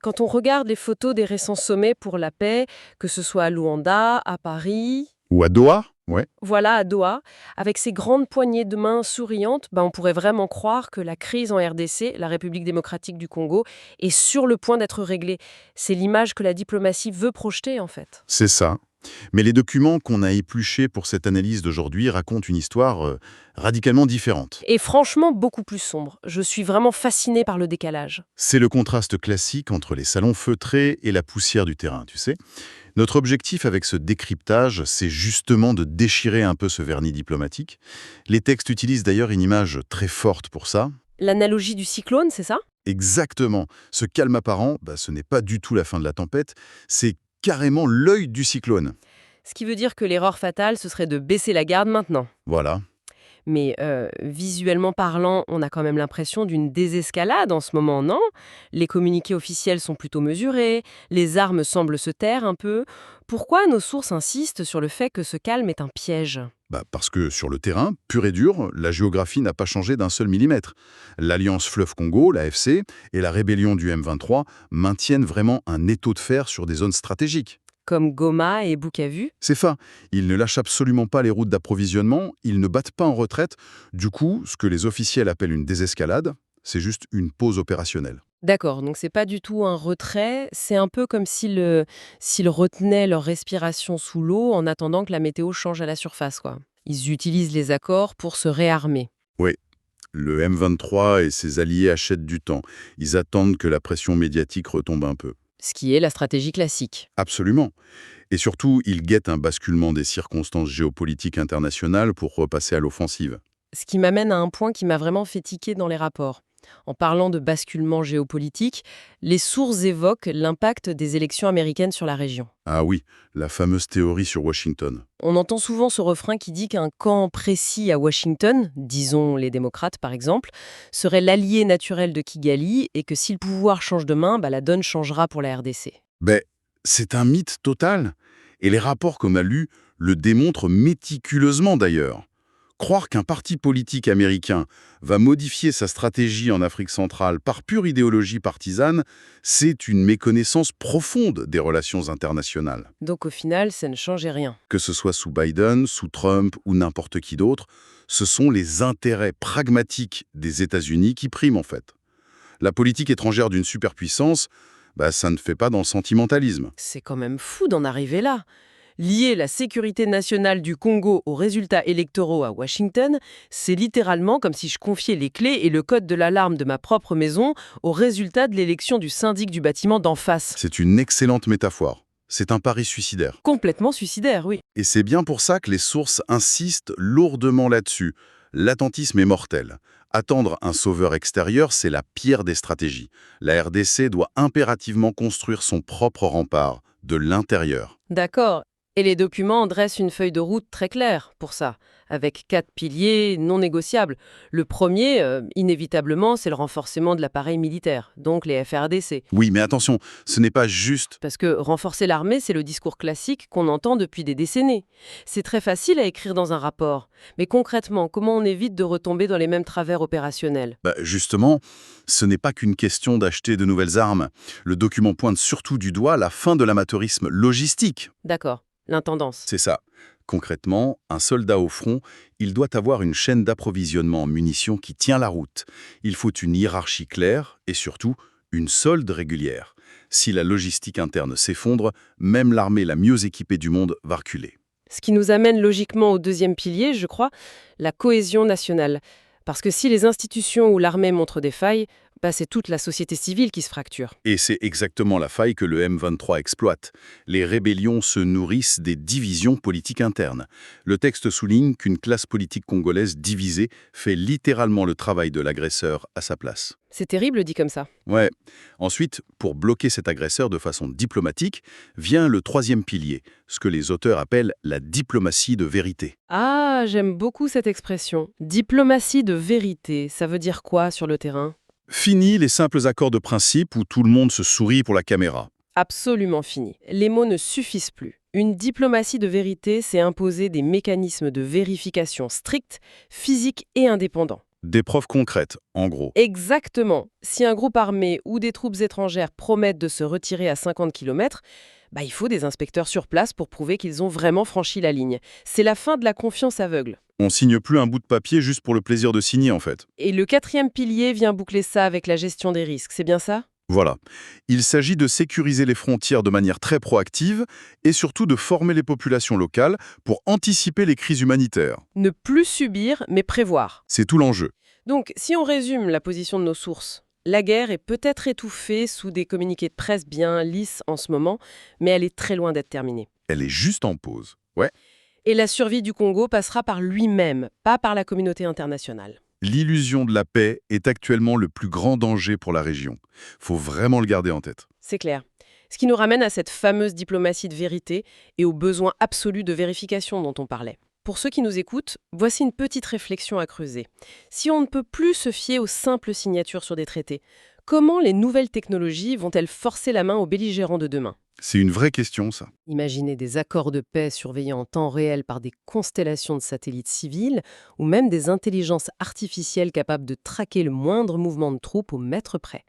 Quand on regarde les photos des récents sommets pour la paix, que ce soit à Luanda, à Paris, Ou à Doha? Ouais. voilà, à Doha, avec ces grandes poignées de main souriantes, on pourrait vraiment croire que la crise en RDC, la République démocratique du Congo, est sur le point d'être réglée. C'est l'image que la diplomatie veut projeter, en fait. C'est ça. Mais les documents qu'on a épluchés pour cette analyse d'aujourd'hui racontent une histoire radicalement différente. Et franchement, beaucoup plus sombre. Je suis vraiment fascinée par le décalage. C'est le contraste classique entre les salons feutrés et la poussière du terrain, tu sais. Notre objectif avec ce décryptage, c'est justement de déchirer un peu ce vernis diplomatique. Les textes utilisent d'ailleurs une image très forte pour ça. L'analogie du cyclone, c'est ça? Exactement. Ce calme apparent, ce n'est pas du tout la fin de la tempête, c'est carrément l'œil du cyclone. Ce qui veut dire que l'erreur fatale, ce serait de baisser la garde maintenant. Voilà. Mais visuellement parlant, on a quand même l'impression d'une désescalade en ce moment, non? Les communiqués officiels sont plutôt mesurés, les armes semblent se taire un peu. Pourquoi nos sources insistent sur le fait que ce calme est un piège? Parce que sur le terrain, pur et dur, la géographie n'a pas changé d'un seul millimètre. L'Alliance Fleuve Congo, l'AFC, et la rébellion du M23 maintiennent vraiment un étau de fer sur des zones stratégiques. Comme Goma et Bukavu? C'est ça, ils ne lâchent absolument pas les routes d'approvisionnement, ils ne battent pas en retraite. Du coup, ce que les officiels appellent une désescalade, c'est juste une pause opérationnelle. D'accord, donc c'est pas du tout un retrait, c'est un peu comme s'ils retenaient leur respiration sous l'eau en attendant que la météo change à la surface, quoi. Ils utilisent les accords pour se réarmer. Oui, le M23 et ses alliés achètent du temps. Ils attendent que la pression médiatique retombe un peu. Ce qui est la stratégie classique. Absolument. Et surtout, ils guettent un basculement des circonstances géopolitiques internationales pour repasser à l'offensive. Ce qui m'amène à un point qui m'a vraiment fait tiquer dans les rapports. En parlant de basculement géopolitique, les sources évoquent l'impact des élections américaines sur la région. Ah oui, la fameuse théorie sur Washington. On entend souvent ce refrain qui dit qu'un camp précis à Washington, disons les démocrates par exemple, serait l'allié naturel de Kigali et que si le pouvoir change de main, la donne changera pour la RDC. C'est un mythe total. Et les rapports qu'on a lus le démontrent méticuleusement d'ailleurs. Croire qu'un parti politique américain va modifier sa stratégie en Afrique centrale par pure idéologie partisane, c'est une méconnaissance profonde des relations internationales. Donc au final, ça ne changeait rien. Que ce soit sous Biden, sous Trump ou n'importe qui d'autre, ce sont les intérêts pragmatiques des États-Unis qui priment en fait. La politique étrangère d'une superpuissance, ça ne fait pas dans le sentimentalisme. C'est quand même fou d'en arriver là. Lier la sécurité nationale du Congo aux résultats électoraux à Washington, c'est littéralement comme si je confiais les clés et le code de l'alarme de ma propre maison aux résultats de l'élection du syndic du bâtiment d'en face. C'est une excellente métaphore. C'est un pari suicidaire. Complètement suicidaire, oui. Et c'est bien pour ça que les sources insistent lourdement là-dessus. L'attentisme est mortel. Attendre un sauveur extérieur, c'est la pire des stratégies. La RDC doit impérativement construire son propre rempart, de l'intérieur. D'accord. Et les documents dressent une feuille de route très claire pour ça, avec 4 piliers non négociables. Le premier, inévitablement, c'est le renforcement de l'appareil militaire, donc les FARDC. Oui, mais attention, ce n'est pas juste... Parce que renforcer l'armée, c'est le discours classique qu'on entend depuis des décennies. C'est très facile à écrire dans un rapport. Mais concrètement, comment on évite de retomber dans les mêmes travers opérationnels? Justement, ce n'est pas qu'une question d'acheter de nouvelles armes. Le document pointe surtout du doigt la fin de l'amateurisme logistique. D'accord, l'intendance. C'est ça. Concrètement, un soldat au front, il doit avoir une chaîne d'approvisionnement en munitions qui tient la route. Il faut une hiérarchie claire et surtout une solde régulière. Si la logistique interne s'effondre, même l'armée la mieux équipée du monde va reculer. Ce qui nous amène logiquement au deuxième pilier, je crois, la cohésion nationale. Parce que si les institutions ou l'armée montrent des failles, Bah, c'est toute la société civile qui se fracture. Et c'est exactement la faille que le M23 exploite. Les rébellions se nourrissent des divisions politiques internes. Le texte souligne qu'une classe politique congolaise divisée fait littéralement le travail de l'agresseur à sa place. C'est terrible dit comme ça. Ouais. Ensuite, pour bloquer cet agresseur de façon diplomatique, vient le troisième pilier, ce que les auteurs appellent la diplomatie de vérité. Ah, j'aime beaucoup cette expression. Diplomatie de vérité, ça veut dire quoi sur le terrain? Fini les simples accords de principe où tout le monde se sourit pour la caméra. Absolument fini. Les mots ne suffisent plus. Une diplomatie de vérité, c'est imposer des mécanismes de vérification stricts, physiques et indépendants. Des preuves concrètes, en gros. Exactement. Si un groupe armé ou des troupes étrangères promettent de se retirer à 50 km, bah, il faut des inspecteurs sur place pour prouver qu'ils ont vraiment franchi la ligne. C'est la fin de la confiance aveugle. On signe plus un bout de papier juste pour le plaisir de signer, en fait. Et le quatrième pilier vient boucler ça avec la gestion des risques, c'est bien ça? Voilà. Il s'agit de sécuriser les frontières de manière très proactive et surtout de former les populations locales pour anticiper les crises humanitaires. Ne plus subir, mais prévoir. C'est tout l'enjeu. Donc, si on résume la position de nos sources, la guerre est peut-être étouffée sous des communiqués de presse bien lisses en ce moment, mais elle est très loin d'être terminée. Elle est juste en pause. Ouais. Et la survie du Congo passera par lui-même, pas par la communauté internationale. L'illusion de la paix est actuellement le plus grand danger pour la région. Faut vraiment le garder en tête. C'est clair. Ce qui nous ramène à cette fameuse diplomatie de vérité et au besoin absolu de vérification dont on parlait. Pour ceux qui nous écoutent, voici une petite réflexion à creuser. Si on ne peut plus se fier aux simples signatures sur des traités, comment les nouvelles technologies vont-elles forcer la main aux belligérants de demain? C'est une vraie question, ça. Imaginez des accords de paix surveillés en temps réel par des constellations de satellites civils ou même des intelligences artificielles capables de traquer le moindre mouvement de troupes au mètre près.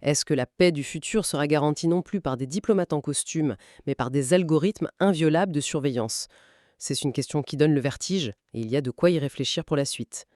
Est-ce que la paix du futur sera garantie non plus par des diplomates en costume, mais par des algorithmes inviolables de surveillance? C'est une question qui donne le vertige et il y a de quoi y réfléchir pour la suite.